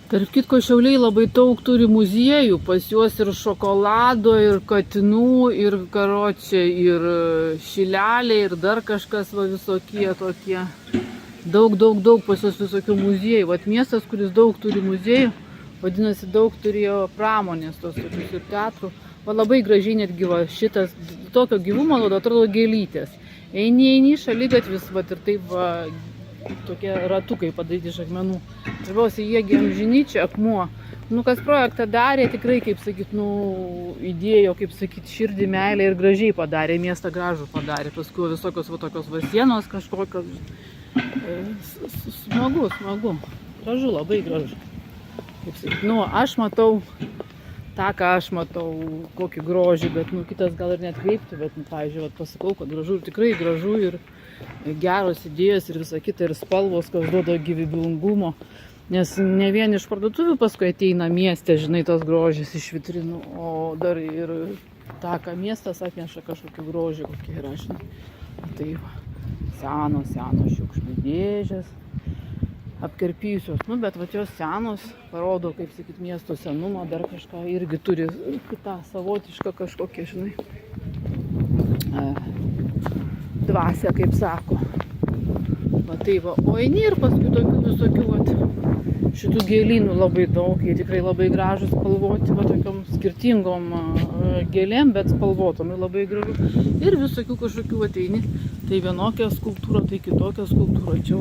Tarp kitko, Šiauliai labai daug turi muziejų, pas juos ir šokolado, ir katinų, ir karočiai, ir šileliai, ir dar kažkas va visokie tokie. Daug pas juos visokių muziejų. Vat miestas, kuris daug turi muziejų, vadinasi, daug turėjo pramonės, tos tokius ir teatrų. Va labai gražiai netgi va šitas, tokio gyvumo, atrodo gėlytės. Eini šaligatvis, va ir taip va, tokie ratukai padaryti iš akmenų. Svarbiausia, jie amžini čia akmuo. Nu, kas projektą darė, tikrai, kaip sakyt, įdėjo, kaip sakyt, širdį, meilę ir gražiai padarė, miestą gražų padarė. Paskui visokios va tokios va sienos kažkokios. Smagu. Gražu, labai gražu. Kaip sakyt, aš matau tą, ką aš matau, kokį grožį, bet kitas gal ir neatkreiptų, bet, pavyzdžiui, pasakau, kad gražu ir tikrai gražu ir geros idėjos ir visa kita, ir spalvos, kas duoda gyvybingumo, nes ne vien iš parduotuvių paskui ateina mieste, žinai, tas grožis iš vitrinų, o dar ir tą, ką miestas atneša kažkokį grožį, kokį yra, žinai. Tai senos šiukšlių dėžės, apkerpyjusios, bet jos senos, parodo, kaip sakyt, miesto senumą, dar kažką irgi turi tą savotišką kažkokią, žinai, dvasią, kaip sako. O eini ir paskui tokių visokių šitų gėlynų labai daug, jie tikrai labai gražus, spalvoti, tokiom skirtingom gėlėm, bet spalvotom ir labai gražu. Ir visokių kažkokių ateini, tai vienokia skulptūra, tai kitokia skulptūra. Čia